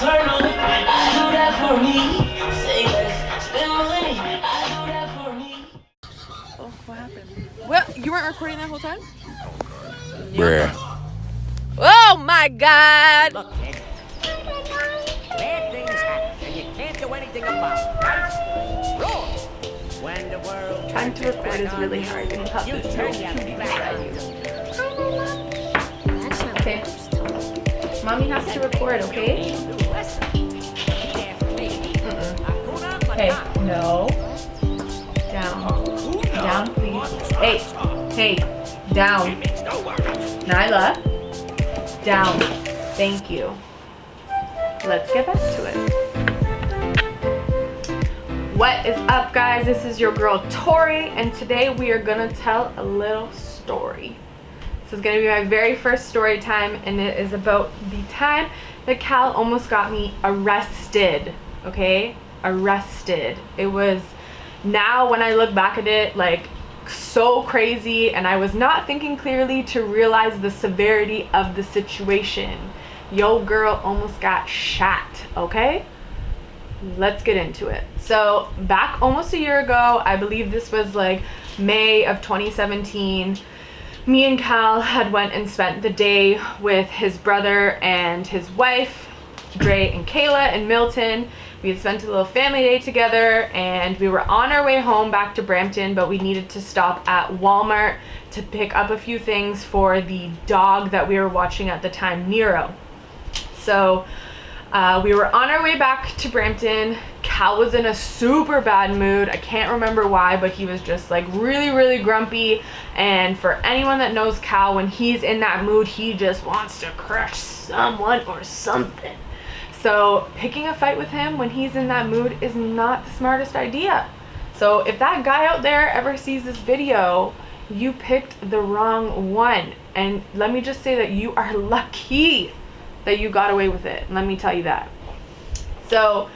eternal. I do that for me. Say less, spend money. I do that for me. Oh, what happened? What? You weren't recording that whole time? Bruh. Oh my God! Look, kid. Bad things happen, and you can't do anything about it, right? Wrong. When the world Trying to record is really hard, and you there's turn no your TV back. Okay. Mommy has to record, okay? Listen. Hey, no. Down. Down, please. Hey, hey, down. Nyla. Down. Thank you. Let's get back to it. What is up, guys? This is your girl Tori, and today we are gonna tell a little story. This is gonna be my very first story time, and it is about the time that Cal almost got me arrested. Okay, arrested. It was, now when I look back at it, like, so crazy, and I was not thinking clearly to realize the severity of the situation. Yo girl almost got shot. Okay, let's get into it. So back almost a year ago, I believe this was like May of 2017, me and Cal had went and spent the day with his brother and his wife, Dre and Kayla, in Milton. We had spent a little family day together, and we were on our way home back to Brampton, but we needed to stop at Walmart to pick up a few things for the dog that we were watching at the time, Nero. So we were on our way back to Brampton. Cal was in a super bad mood. I can't remember why, but he was just like really grumpy. And for anyone that knows Cal, when he's in that mood, he just wants to crush someone or something. So picking a fight with him when he's in that mood is not the smartest idea. So if that guy out there ever sees this video, you picked the wrong one. And let me just say that you are lucky that you got away with it. Let me tell you that. So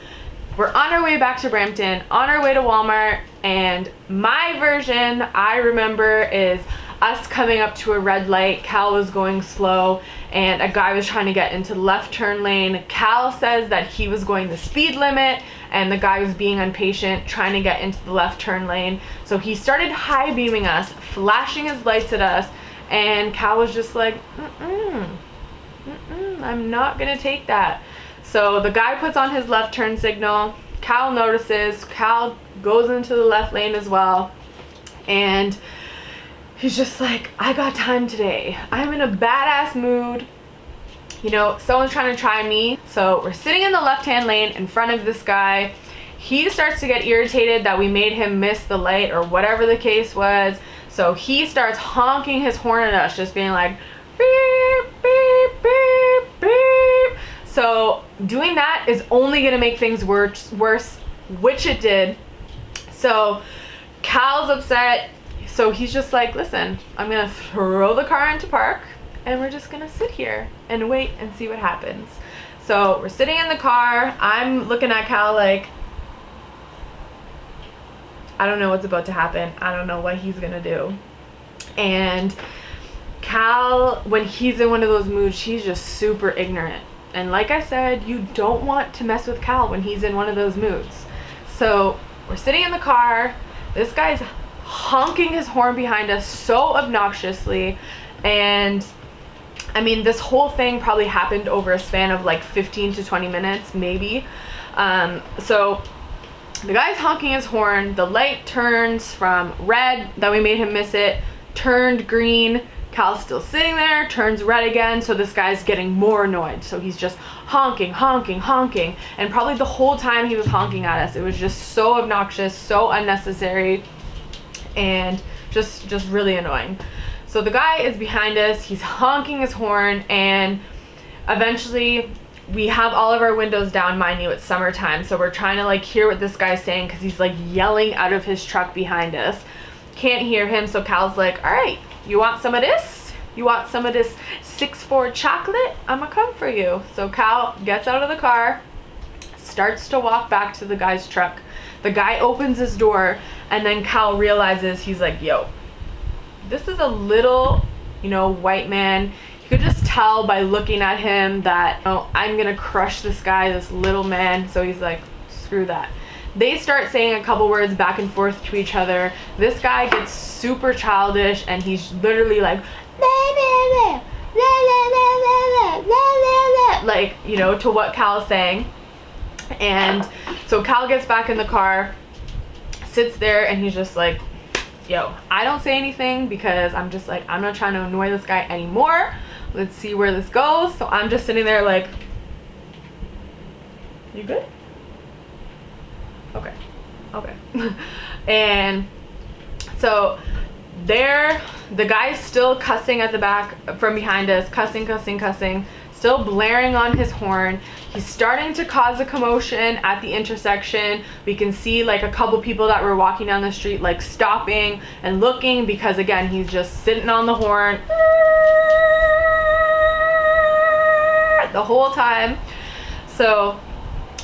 we're on our way back to Brampton, on our way to Walmart, and my version I remember is us coming up to a red light. Cal was going slow, and a guy was trying to get into the left turn lane. Cal says that he was going the speed limit, and the guy was being impatient, trying to get into the left turn lane. So he started high beaming us, flashing his lights at us, and Cal was just like, I'm not gonna take that. So the guy puts on his left turn signal. Cal notices. Cal goes into the left lane as well, and he's just like, I got time today. I'm in a badass mood. You know, someone's trying to try me. So we're sitting in the left-hand lane in front of this guy. He starts to get irritated that we made him miss the light or whatever the case was. So he starts honking his horn at us, just being like, beep, beep, beep, beep. So doing that is only gonna make things worse, which it did. So Cal's upset. So he's just like, listen, I'm gonna throw the car into park, and we're just gonna sit here and wait and see what happens. So we're sitting in the car. I'm looking at Cal like, I don't know what's about to happen. I don't know what he's gonna do. And Cal, when he's in one of those moods, he's just super ignorant. And like I said, you don't want to mess with Cal when he's in one of those moods. So we're sitting in the car. This guy's honking his horn behind us so obnoxiously, and I mean, this whole thing probably happened over a span of like 15 to 20 minutes maybe. So the guy's honking his horn, the light turns from red that we made him miss it, turned green. Cal's still sitting there, turns red again, so this guy's getting more annoyed. So he's just honking, and probably the whole time he was honking at us, it was just so obnoxious, so unnecessary, and just really annoying. So the guy is behind us, he's honking his horn, and eventually we have all of our windows down. Mind you, it's summertime, so we're trying to like hear what this guy's saying because he's like yelling out of his truck behind us. Can't hear him, so Cal's like, all right, you want some of this? You want some of this 6'4" chocolate? I'ma come for you. So Cal gets out of the car, starts to walk back to the guy's truck. The guy opens his door, and then Cal realizes, he's like, yo, this is a little, you know, white man. You could just tell by looking at him that, you know, I'm gonna crush this guy, this little man. So he's like, screw that. They start saying a couple words back and forth to each other. This guy gets super childish and he's literally like, like, you know, to what Cal's saying. And so Cal gets back in the car, sits there, and he's just like, yo, I don't say anything because I'm just like, I'm not trying to annoy this guy anymore. Let's see where this goes. So I'm just sitting there like, you good? Okay. And so there, the guy's still cussing at the back from behind us, cussing, still blaring on his horn. He's starting to cause a commotion at the intersection. We can see like a couple people that were walking down the street like stopping and looking, because again, he's just sitting on the horn the whole time. So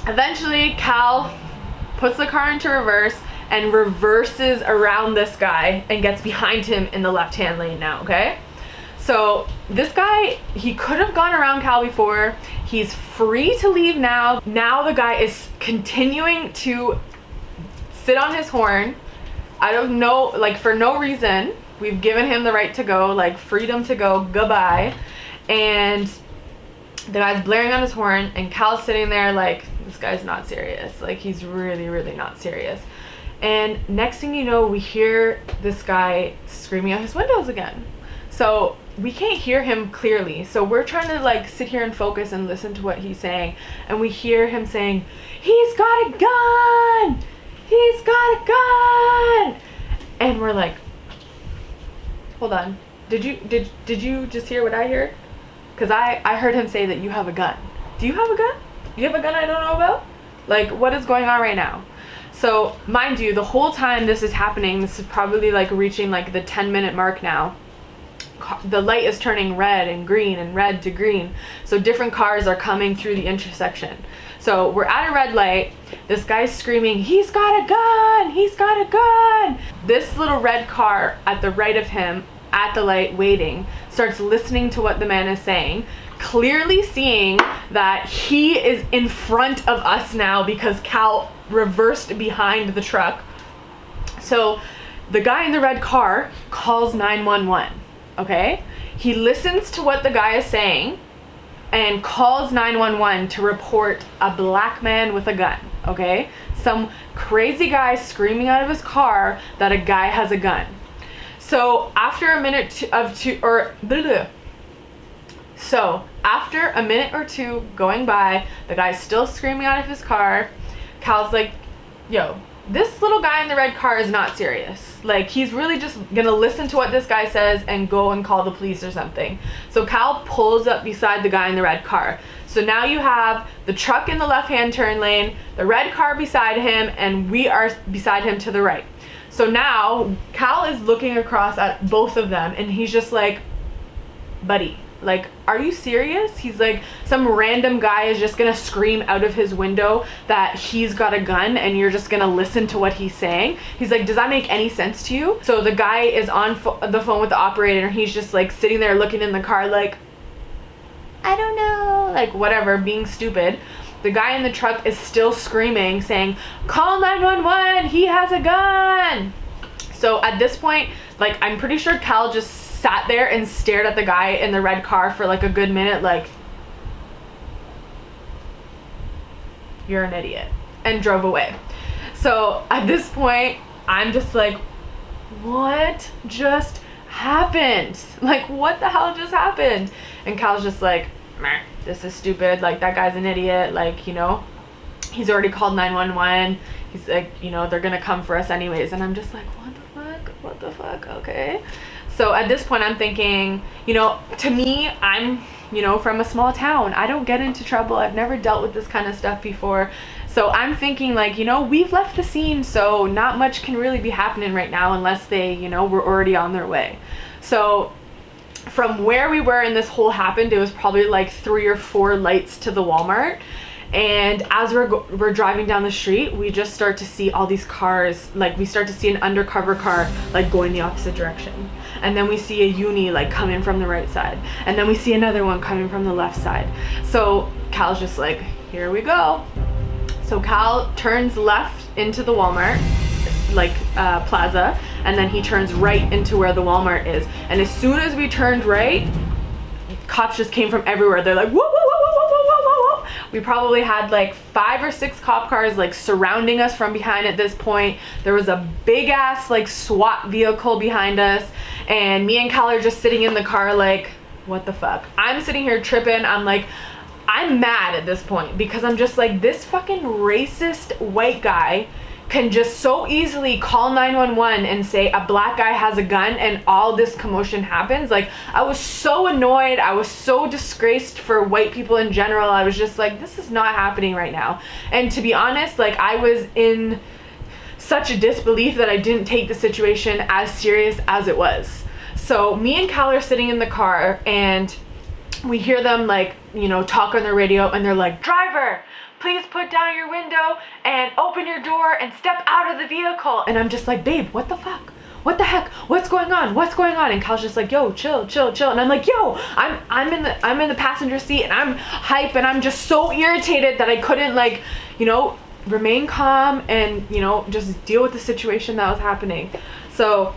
eventually Cal puts the car into reverse and reverses around this guy and gets behind him in the left-hand lane now, okay? So this guy, he could have gone around Cal before. He's free to leave now. Now the guy is continuing to sit on his horn. I don't know, like for no reason. We've given him the right to go, like freedom to go, goodbye. And the guy's blaring on his horn and Cal's sitting there like, this guy's not serious. Like he's really not serious. And next thing you know, we hear this guy screaming out his windows again. So we can't hear him clearly. So we're trying to like sit here and focus and listen to what he's saying. And we hear him saying, he's got a gun! He's got a gun! And we're like, hold on. Did you just hear what I heard? Because I heard him say that you have a gun. Do you have a gun? You have a gun I don't know about? Like, what is going on right now? So mind you, the whole time this is happening, this is probably like reaching like the 10-minute mark now. The light is turning red and green and red to green. So different cars are coming through the intersection. So we're at a red light. This guy's screaming, he's got a gun! He's got a gun! This little red car at the right of him, at the light waiting, starts listening to what the man is saying, clearly seeing that he is in front of us now because Cal reversed behind the truck. So the guy in the red car calls 911, okay? He listens to what the guy is saying and calls 911 to report a black man with a gun, okay? Some crazy guy screaming out of his car that a guy has a gun. So after a minute or two going by, the guy's still screaming out of his car. Cal's like, yo, this little guy in the red car is not serious. Like, he's really just gonna listen to what this guy says and go and call the police or something. So Cal pulls up beside the guy in the red car. So now you have the truck in the left-hand turn lane, the red car beside him, and we are beside him to the right. So now Cal is looking across at both of them and he's just like, buddy, like, are you serious? He's like, some random guy is just gonna scream out of his window that he's got a gun and you're just gonna listen to what he's saying? He's like, does that make any sense to you? So the guy is on the phone with the operator and he's just like sitting there looking in the car like, I don't know, like whatever, being stupid. The guy in the truck is still screaming, saying, call 911, he has a gun. So at this point, like, I'm pretty sure Cal just sat there and stared at the guy in the red car for like a good minute, like, you're an idiot, and drove away. So at this point, I'm just like, what just happened? Like, what the hell just happened? And Cal's just like, meh, this is stupid, like, that guy's an idiot, like, you know, he's already called 911, he's like, you know, they're gonna come for us anyways. And I'm just like, what the fuck, okay. So at this point I'm thinking, you know, to me, I'm, you know, from a small town, I don't get into trouble, I've never dealt with this kind of stuff before. So I'm thinking, like, you know, we've left the scene, so not much can really be happening right now unless they, you know, were already on their way. So from where we were and this whole happened, it was probably like 3 or 4 lights to the Walmart. And as we're driving down the street, we just start to see all these cars, like we start to see an undercover car like going the opposite direction, and then we see a uni like coming from the right side, and then we see another one coming from the left side. So Cal's just like, here we go. So Cal turns left into the Walmart like plaza, and then he turns right into where the Walmart is. And as soon as we turned right, cops just came from everywhere. They're like, whoa, whoa, whoa, whoa, whoa, whoa, whoa, whoa. We probably had like 5 or 6 cop cars like surrounding us from behind at this point. There was a big ass like SWAT vehicle behind us, and me and Cal are just sitting in the car like, what the fuck? I'm sitting here tripping. I'm like, I'm mad at this point because I'm just like, this fucking racist white guy can just so easily call 911 and say a black guy has a gun, and all this commotion happens. Like, I was so annoyed. I was so disgraced for white people in general. I was just like, this is not happening right now. And to be honest, like, I was in such a disbelief that I didn't take the situation as serious as it was. So me and Cal are sitting in the car, and we hear them like, you know, talk on the radio, and they're like, driver, please put down your window and open your door and step out of the vehicle. And I'm just like, babe, what the fuck? What the heck? What's going on? What's going on? And Cal's just like, yo, chill, chill, chill. And I'm like, yo, I'm in the passenger seat, and I'm hype, and I'm just so irritated that I couldn't, like, you know, remain calm and, you know, just deal with the situation that was happening. So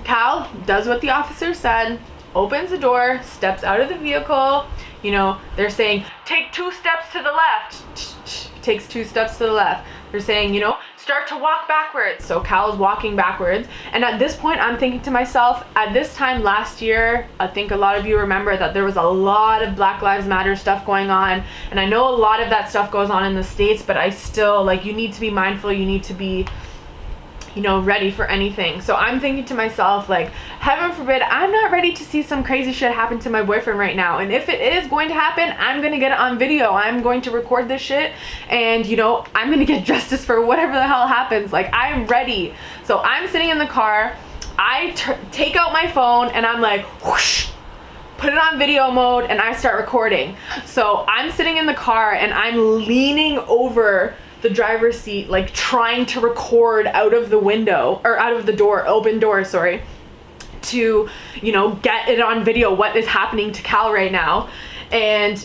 Cal does what the officer said, opens the door, steps out of the vehicle. You know, they're saying, take 2 steps to the left. Takes 2 steps to the left. They're saying, you know, start to walk backwards. So Cal's walking backwards. And at this point, I'm thinking to myself, at this time last year, I think a lot of you remember that there was a lot of Black Lives Matter stuff going on. And I know a lot of that stuff goes on in the States, but I still, like, you need to be mindful. You need to be, you know, ready for anything. So I'm thinking to myself, like, heaven forbid, I'm not ready to see some crazy shit happen to my boyfriend right now. And if it is going to happen, I'm gonna get it on video. I'm going to record this shit, and, you know, I'm gonna get justice for whatever the hell happens. Like, I'm ready. So I'm sitting in the car, I take out my phone, and I'm like, whoosh, put it on video mode, and I start recording. So I'm sitting in the car, and I'm leaning over the driver's seat, like trying to record out of the window, or out of the door, open door, sorry, to, you know, get it on video what is happening to Cal right now. And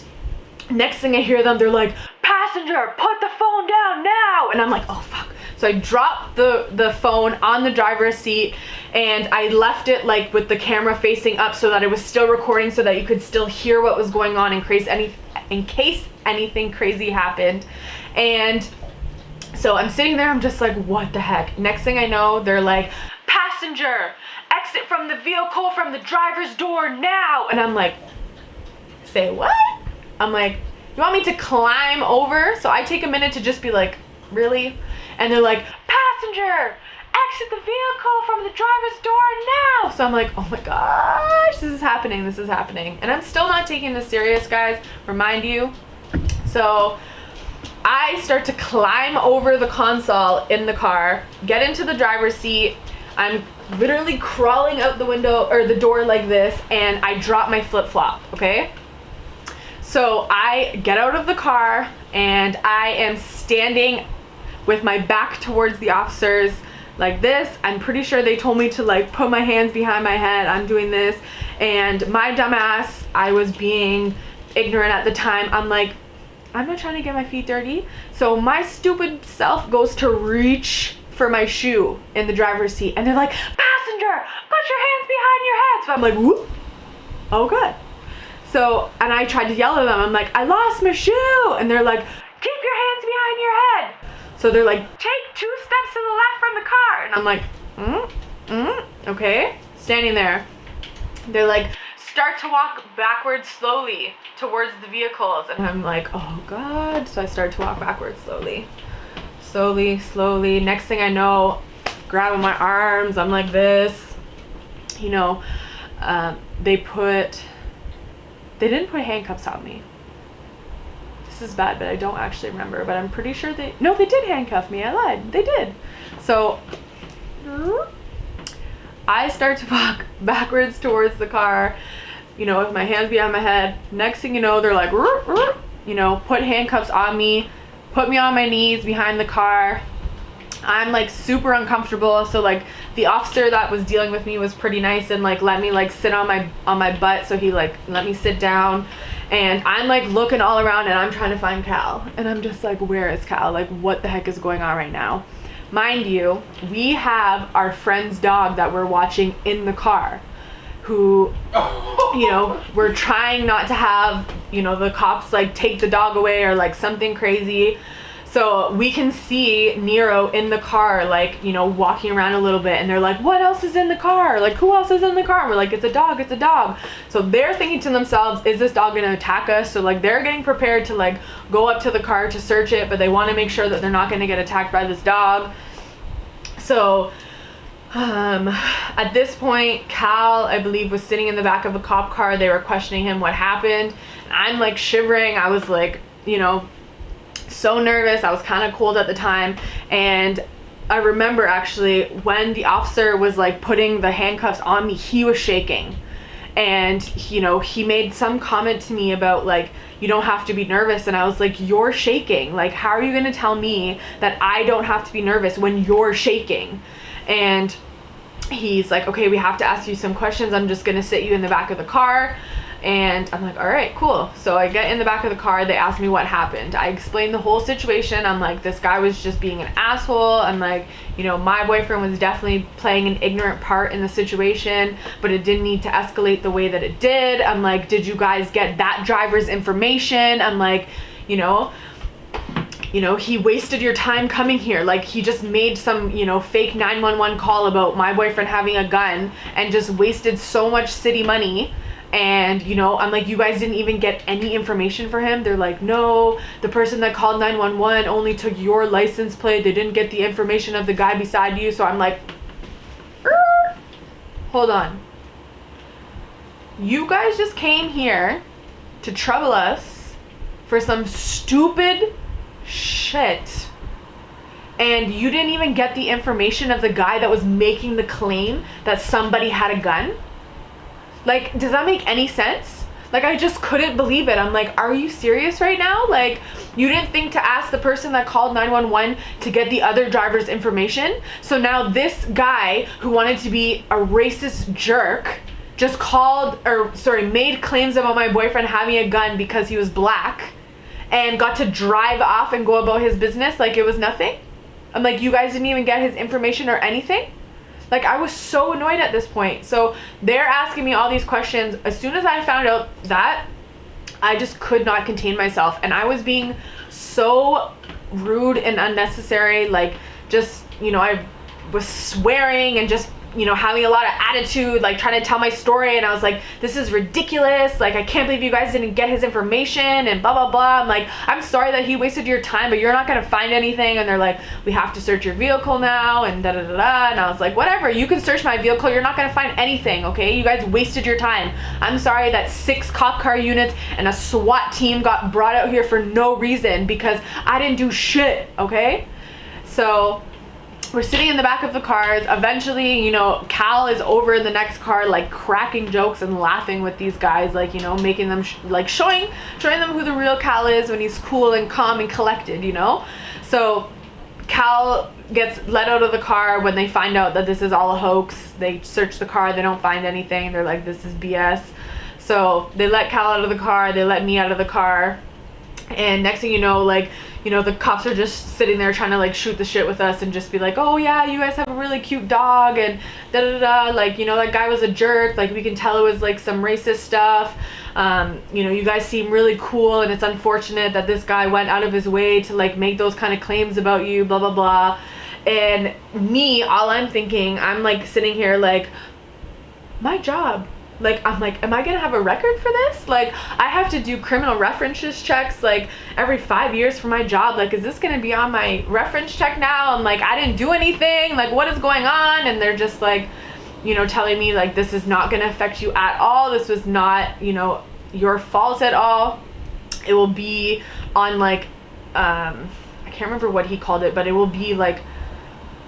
next thing I hear them, they're like, passenger, put the phone down now. And I'm like, oh fuck. So I dropped the phone on the driver's seat, and I left it like with the camera facing up so that it was still recording, so that you could still hear what was going on in case anything crazy happened. And so I'm sitting there, I'm just like, what the heck? Next thing I know, they're like, passenger, exit from the vehicle from the driver's door now. And I'm like, say what? I'm like, you want me to climb over? So I take a minute to just be like, really? And they're like, passenger, exit the vehicle from the driver's door now. So I'm like, oh my gosh, this is happening, this is happening. And I'm still not taking this serious, guys, remind you. So I start to climb over the console in the car, get into the driver's seat. I'm literally crawling out the window or the door like this, and I drop my flip-flop, okay? So I get out of the car, and I am standing with my back towards the officers like this. I'm pretty sure they told me to like put my hands behind my head. I'm doing this, and my dumbass, I was being ignorant at the time. I'm like, I'm not trying to get my feet dirty. So my stupid self goes to reach for my shoe in the driver's seat, and they're like, passenger, put your hands behind your head. So I'm like, whoop, oh good. So, and I tried to yell at them. I'm like, I lost my shoe. And they're like, keep your hands behind your head. So they're like, take 2 steps to the left from the car. And I'm like, okay. Standing there. They're like, start to walk backwards slowly towards the vehicles. And I'm like, oh God. So I start to walk backwards slowly. Slowly. Next thing I know, grabbing my arms, I'm like this. You know, they didn't put handcuffs on me. This is bad, but I don't actually remember, but I'm pretty sure they did handcuff me. I lied. They did. So I start to walk backwards towards the car, you know, with my hands behind my head. Next thing you know, they're like, you know, put handcuffs on me, put me on my knees behind the car. I'm like super uncomfortable, so like the officer that was dealing with me was pretty nice and like let me like sit on my butt, so he like let me sit down. And I'm like looking all around and I'm trying to find Cal, and I'm just like, where is Cal? Like, what the heck is going on right now? Mind you, we have our friend's dog that we're watching in the car, who, you know, we're trying not to have, you know, the cops like take the dog away or like something crazy. So we can see Nero in the car, like, you know, walking around a little bit, and they're like, what else is in the car? Like, who else is in the car? And we're like, it's a dog, it's a dog. So they're thinking to themselves, is this dog gonna attack us? So like they're getting prepared to like go up to the car to search it, but they want to make sure that they're not gonna get attacked by this dog. So at this point, Cal, I believe, was sitting in the back of a cop car. They were questioning him what happened. I'm like shivering. I was like, you know, so nervous. I was kind of cold at the time. And I remember actually when the officer was like putting the handcuffs on me, he was shaking. And, you know, he made some comment to me about like, you don't have to be nervous. And I was like, you're shaking. Like, how are you going to tell me that I don't have to be nervous when you're shaking? And he's like, okay, we have to ask you some questions. I'm just going to sit you in the back of the car. And I'm like, all right, cool. So I get in the back of the car. They asked me what happened. I explained the whole situation. I'm like, this guy was just being an asshole. I'm like, you know, my boyfriend was definitely playing an ignorant part in the situation, but it didn't need to escalate the way that it did. I'm like, did you guys get that driver's information? I'm like, you know, he wasted your time coming here. Like, he just made some, you know, fake 911 call about my boyfriend having a gun and just wasted so much city money. And, you know, I'm like, you guys didn't even get any information for him? They're like, no, the person that called 911 only took your license plate. They didn't get the information of the guy beside you. So I'm like, hold on. You guys just came here to trouble us for some stupid shit. And you didn't even get the information of the guy that was making the claim that somebody had a gun? Like, does that make any sense? Like, I just couldn't believe it. I'm like, are you serious right now? Like, you didn't think to ask the person that called 911 to get the other driver's information? So now this guy who wanted to be a racist jerk just made claims about my boyfriend having a gun because he was black and got to drive off and go about his business like it was nothing? I'm like, you guys didn't even get his information or anything? Like, I was so annoyed at this point. So they're asking me all these questions. As soon as I found out that, I just could not contain myself. And I was being so rude and unnecessary. Like, just, you know, I was swearing and just, you know, having a lot of attitude, like trying to tell my story. And I was like, this is ridiculous. Like, I can't believe you guys didn't get his information and blah, blah, blah. I'm like, I'm sorry that he wasted your time, but you're not going to find anything. And they're like, we have to search your vehicle now and da, da, da, da. And I was like, whatever, you can search my vehicle. You're not going to find anything. Okay. You guys wasted your time. I'm sorry that 6 cop car units and a SWAT team got brought out here for no reason because I didn't do shit. Okay. So we're sitting in the back of the cars. Eventually, you know, Cal is over in the next car, like cracking jokes and laughing with these guys, like, you know, making them showing them who the real Cal is when he's cool and calm and collected, you know. So Cal gets let out of the car when they find out that this is all a hoax. They search the car, they don't find anything. They're like, this is BS. So they let Cal out of the car, they let me out of the car, and next thing you know, like, you know, the cops are just sitting there trying to like shoot the shit with us and just be like, oh yeah, you guys have a really cute dog and da da da, like, you know, that guy was a jerk, like we can tell it was like some racist stuff. You know, you guys seem really cool and it's unfortunate that this guy went out of his way to like make those kind of claims about you, blah blah blah. And me, all I'm thinking, I'm like sitting here like, my job. Like, I'm like, am I gonna have a record for this? Like, I have to do criminal references checks like every 5 years for my job. Like, is this gonna be on my reference check now? I'm like, I didn't do anything. Like, what is going on? And they're just like, you know, telling me like, this is not gonna affect you at all. This was not, you know, your fault at all. It will be on like, I can't remember what he called it, but it will be like,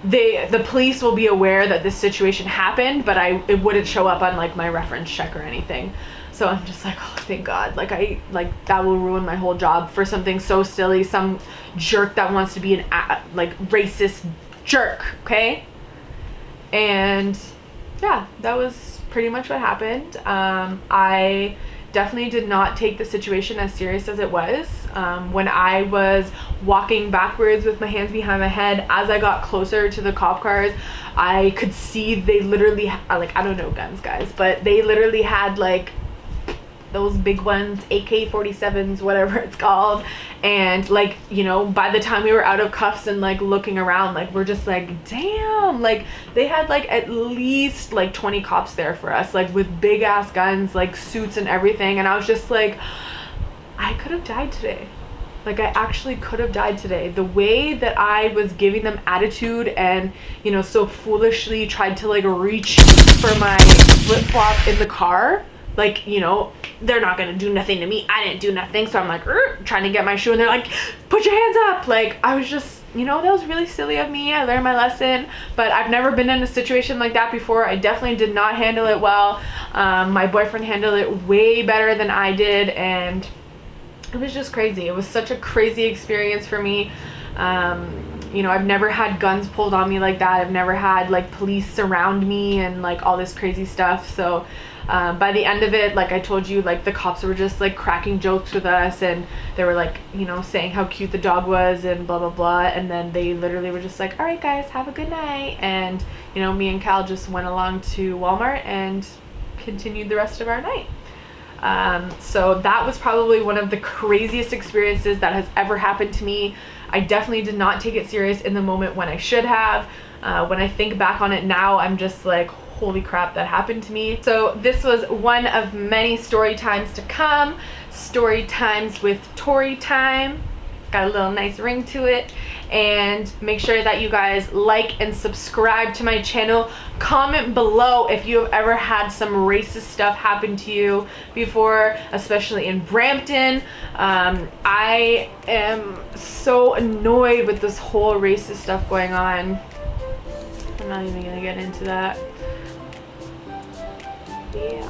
the police will be aware that this situation happened, but it wouldn't show up on like my reference check or anything. So I'm just like, oh, thank God. Like that will ruin my whole job for something so silly. Some jerk that wants to be an like racist jerk, okay? And yeah, that was pretty much what happened. I definitely did not take the situation as serious as it was. When I was walking backwards with my hands behind my head, as I got closer to the cop cars, I could see they literally, like, I don't know guns, guys, but they literally had like those big ones, AK-47s, whatever it's called. And like, you know, by the time we were out of cuffs and like looking around, like we're just like, damn, like they had like at least like 20 cops there for us, like with big ass guns, like suits and everything. And I was just like, I could have died today. Like I actually could have died today. The way that I was giving them attitude and, you know, so foolishly tried to like reach for my flip-flop in the car, like, you know, they're not gonna do nothing to me. I didn't do nothing. So I'm like trying to get my shoe, and they're like, put your hands up. Like I was just, you know, that was really silly of me. I learned my lesson, but I've never been in a situation like that before. I definitely did not handle it well. My boyfriend handled it way better than I did, and it was just crazy. It was such a crazy experience for me. You know, I've never had guns pulled on me like that. I've never had like police surround me and like all this crazy stuff. So by the end of it, like I told you, like the cops were just like cracking jokes with us, and they were like, you know, saying how cute the dog was and blah blah blah. And then they literally were just like, all right guys, have a good night. And you know, me and Cal just went along to Walmart and continued the rest of our night. So that was probably one of the craziest experiences that has ever happened to me. I definitely did not take it serious in the moment when I should have. When I think back on it now, I'm just like, holy crap, that happened to me. So this was one of many story times to come. Story times with Toristime. Got a little nice ring to it. And make sure that you guys like and subscribe to my channel. Comment below if you have ever had some racist stuff happen to you before, especially in Brampton. I am so annoyed with this whole racist stuff going on. I'm not even gonna get into that. Yeah.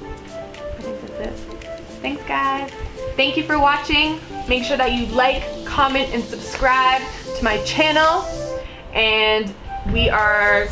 I think that's it. Thanks guys. Thank you for watching. Make sure that you like, comment, and subscribe to my channel. And we are